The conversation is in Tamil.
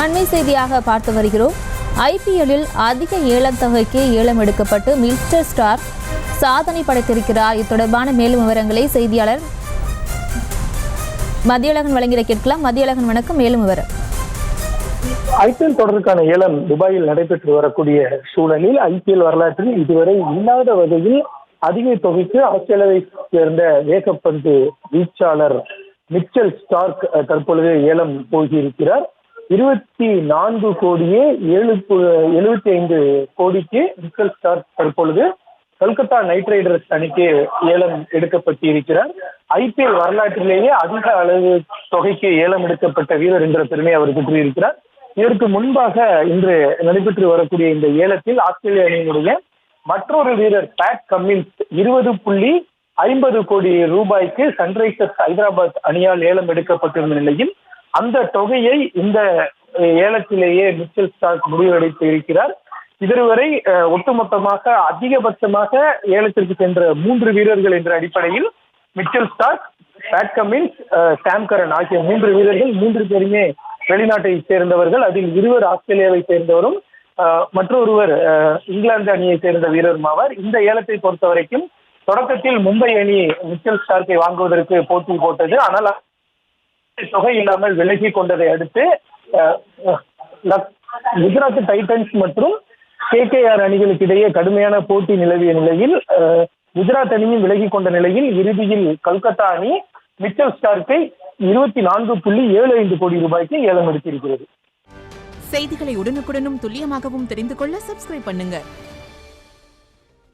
அண்மை செய்தியாக பார்த்து வருகிறோம். ஐபிஎல்லில் அதிக ஏலம் தொகைக்கு ஏலம் எடுக்கப்பட்டு மிஸ்டர் ஸ்டார் சாதனை படைத்திருக்கிறார். இது தொடர்பான மேலும் விவரங்களை செய்தியாளர் மதியழகன் வழங்கிட கேட்கலாம். மதியழகன் வணக்கம். மேலும் விவரம். ஐபிஎல் தொடருக்கான ஏலம் துபாயில் நடைபெற்று வரக்கூடிய சூழலில் ஐபிஎல் வரலாற்றில் இதுவரை இல்லாத வகையில் அதிக தொகைக்கு ஆஸ்திரேலியாவை சேர்ந்த வேகப்பந்து வீச்சாளர் மிச்சல் ஸ்டார்க் தற்பொழுது ஏலம் போகியிருக்கிறார். 24 கோடியே 75 கோடிக்கு மிச்சல் ஸ்டார்க் தற்பொழுது கொல்கத்தா நைட் ரைடர்ஸ் அணிக்கு ஏலம் எடுக்கப்பட்டிருக்கிறார். ஐபிஎல் வரலாற்றிலேயே அதிக அளவு தொகைக்கு ஏலம் எடுக்கப்பட்ட வீரர் என்ற பெருமை அவர் பெற்றிருக்கிறார். இதற்கு முன்பாக இன்று நடைபெற்று வரக்கூடிய இந்த ஏலத்தில் ஆஸ்திரேலிய அணியினுடைய மற்றொரு வீரர் பேட் கம்மின்ஸ் 20.50 கோடி ரூபாய்க்கு சன்ரைசர்ஸ் ஹைதராபாத் அணியால் ஏலம் எடுக்கப்பட்டிருந்த நிலையில் அந்த தொகையை இந்த ஏலத்திலேயே மிச்சல் ஸ்டார்க் முடிவெடுத்து இருக்கிறார். இதுவரை ஒட்டுமொத்தமாக அதிகபட்சமாக ஏலத்திற்கு சென்ற 3 வீரர்கள் என்ற அடிப்படையில் மிச்சல் ஸ்டார்க், பேட் கம்மின்ஸ், சாம் கரன் ஆகிய 3 வீரர்கள் 3 பேருமே வெளிநாட்டை சேர்ந்தவர்கள். அதில் 2 ஆஸ்திரேலியாவை சேர்ந்தவரும் மற்றொருவர் இங்கிலாந்து அணியை சேர்ந்த வீரரும் ஆவார். இந்த ஏலத்தை பொறுத்த வரைக்கும் தொடக்கத்தில் மும்பை அணி மிச்சல் ஸ்டார்க்கை வாங்குவதற்கு போட்டி போட்டது. ஆனால் தொகை இல்லாமல் விலகி கொண்டதை அடுத்து குஜராத் டைட்டன்ஸ் மற்றும் KKR அணிகளுக்கு இடையே கடுமையான போட்டி நிலவிய நிலையில் குஜராத் அணியும் விலகி கொண்ட நிலையில் இறுதியில் கொல்கத்தா அணி மிச்சல் ஸ்டார்க்கை 24.75 கோடி ரூபாய்க்கு ஏலம் எடுத்திருக்கிறது. செய்திகளை உடனுக்குடனும் துல்லியமாகவும் தெரிந்து கொள்ள சப்ஸ்கிரைப் பண்ணுங்க.